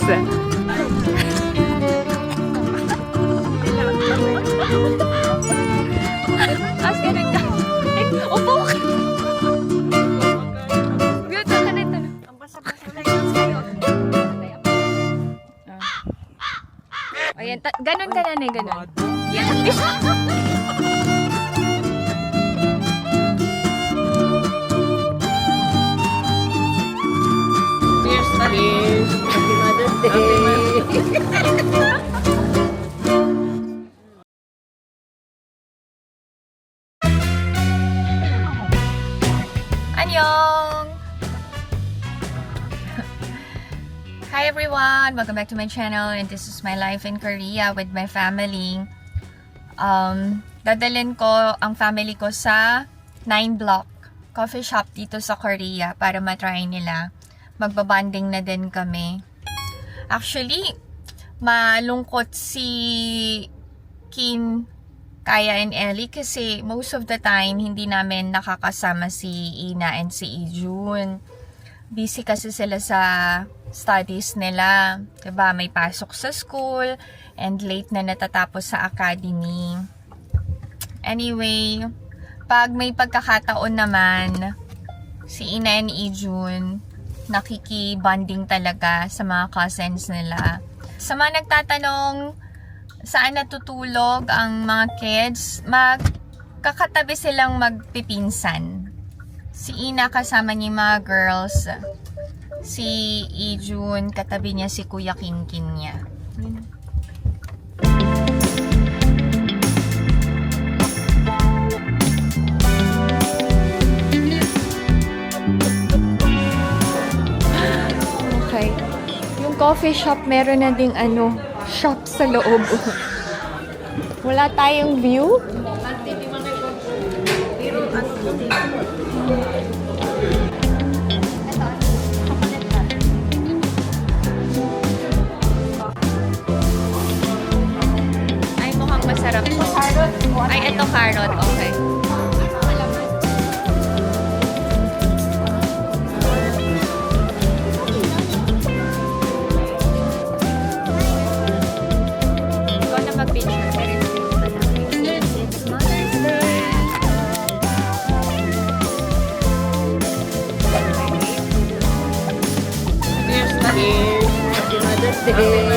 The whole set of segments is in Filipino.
Tapos ganun ka. Upo ka. Good, ganito. Ang basa-basa na yun sa'yo. Ayan, ganun ka na na, ganun. Yan. Cheers! Happy Mother's Day! Annyeong! Hi everyone! Welcome back to my channel, and this is my life in Korea with my family. Dadalhin ko ang family ko sa 9 Block coffee shop dito sa Korea para matry nila. Magbabanding na din kami. Actually, malungkot si Kim, Kaya, and Ellie kasi most of the time hindi namin nakakasama si Ina and si Ijun. Busy kasi sila sa studies nila. Diba? May pasok sa school and late na natatapos sa academy. Anyway, pag may pagkakataon naman, si Ina and Ijun nakiki-bonding talaga sa mga cousins nila. Sa mga nagtatanong saan natutulog ang mga kids, magkakatabi silang magpipinsan. Si Ina kasama niya yung mga girls. Si Ijun, katabi niya si Kuya Kinkin niya. Okay. Yung coffee shop, meron na ding shop sa loob. Wala tayong view. Ay, mukhang masarap. Ay, ito carrot. Okay. Ikaw na mag-picture. Cheers! Happy Mother's Day!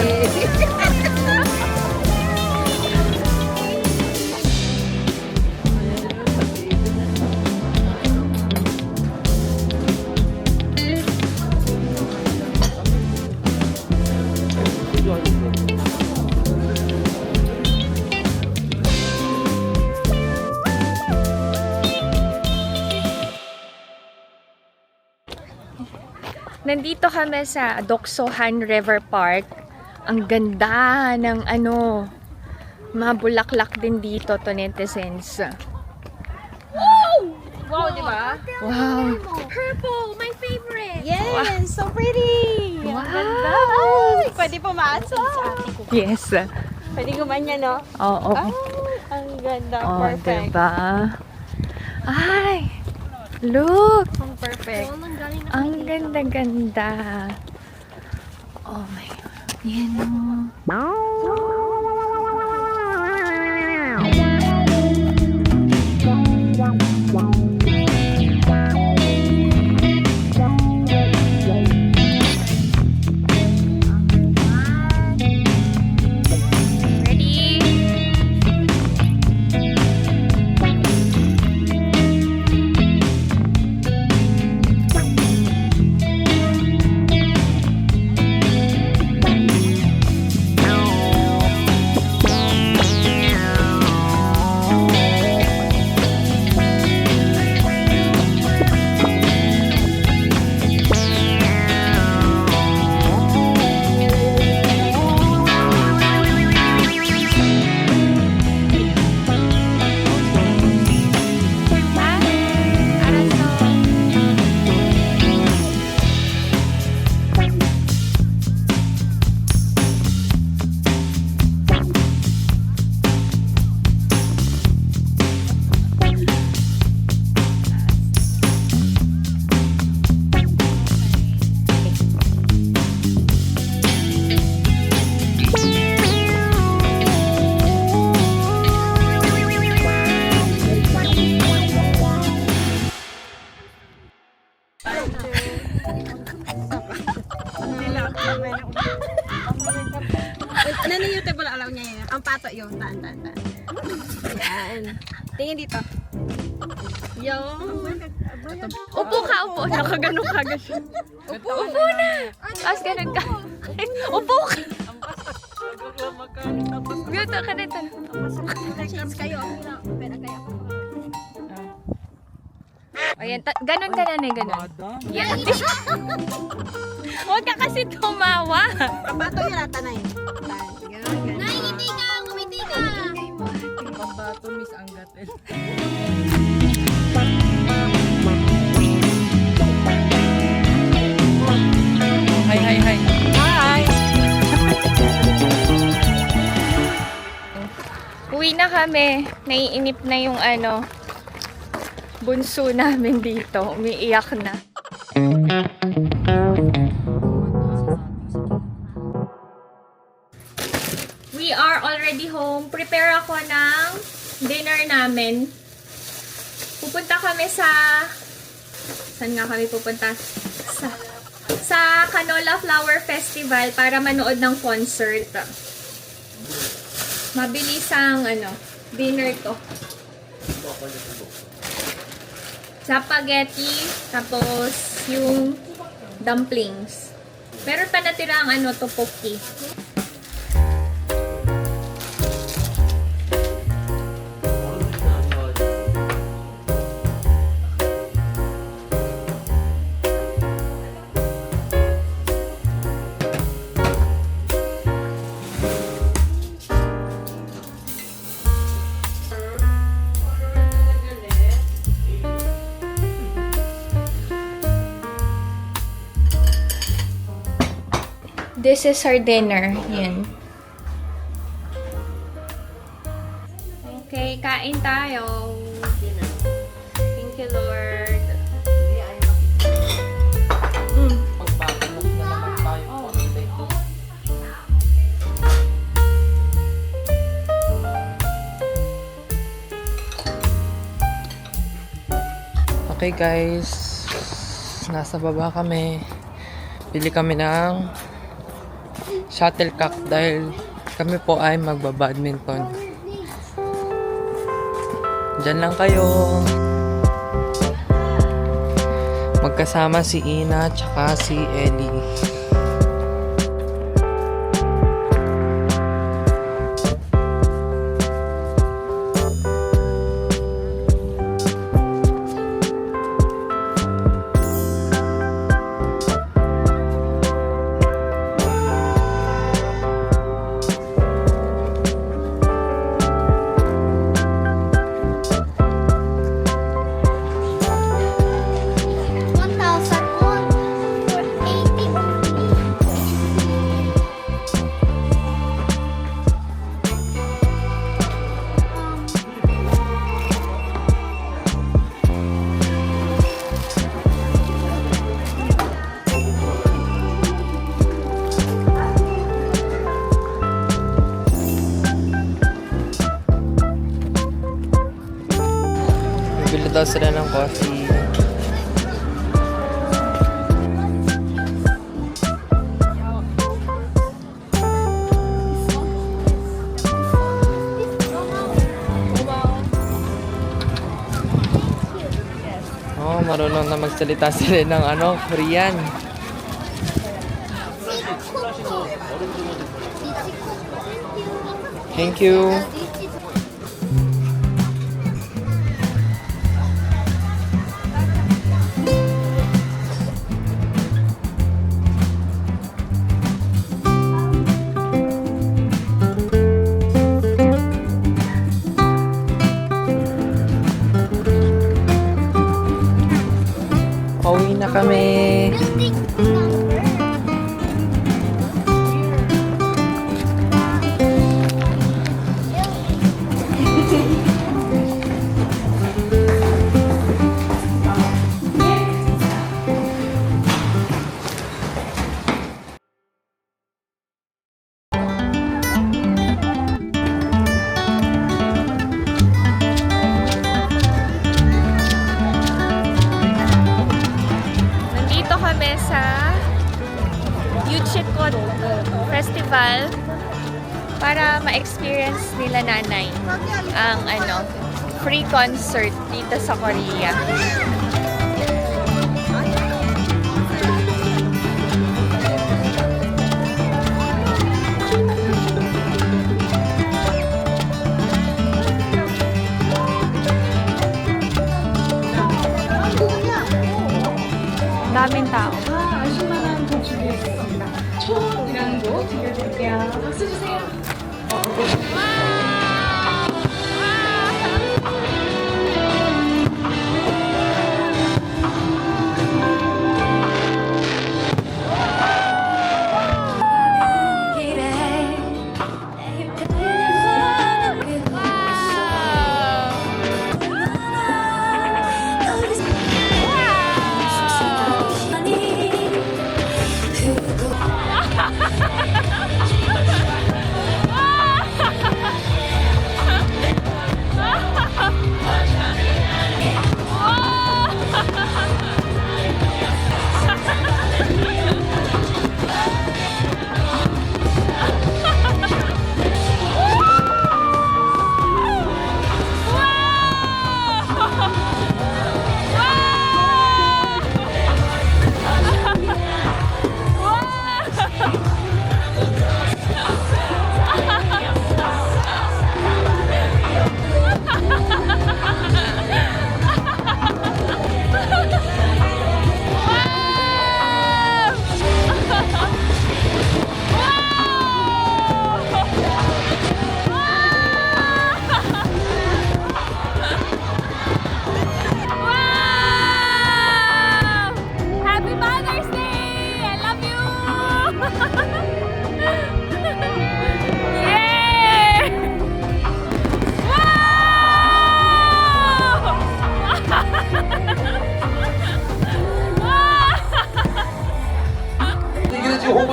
Nandito kami sa Doksohan River Park. Ang ganda ng mga bulaklak din dito, to netizens. Wow, di ba? Wow! Purple, my favorite. Yes! So pretty! Wow! Ganda! Pwede pumasok! Yes. Pwede gumanya, no? Oo. Ang ganda. Oh, Perfect. diba? Ay! Look! Ang perfect. Ang ganda-ganda. Oh my God. Yan o. Ready? Yan. Tingin dito. Yung. Upo ka, upo. Nakaganon ka. Upo na. Tapos ganun ka. Upo ka. Gusto ka nito. Cheese kayo. Pera kaya ako. Ayan, ganun ka na na, ganun. Yan. Huwag ka kasi tumawa. Kabato yung lata na yun. Nay, ngiti ka! Ngumiti ka! Pambato, Miss Anggatel. Hi, hi, hi. Hi! Uwi na kami. Naiinip na yung bunso namin dito. Umiiyak na. We are already home. Prepare ako ng dinner namin. Pupunta kami sa... Saan nga kami pupunta? Sa Canola Flower Festival para manood ng concert. Mabilis ang dinner to. Spaghetti, tapos yung dumplings. Meron pa natira ang tteokbokki. This is our dinner. Yan. Okay, kain tayo. Thank you, Lord. Pagbabalok na naman tayo. Okay guys, nasa baba kami. Bili kami ng shuttlecock dahil kami po ay magbabadminton. Diyan lang kayo. Magkasama si Ina tsaka si Ellie. Bili daw sila ng coffee. Oh, marunong na magsalita sila ng Korean. Thank you. Pauwi na kami. Nandito kami sa Yuchikot Festival. para ma-experience nila nanay ang free concert dito sa Korea. daming tao.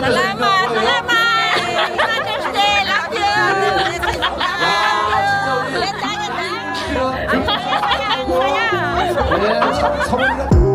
Salamat! Mother's Day! Love you! Ang saya! 네, 서울이가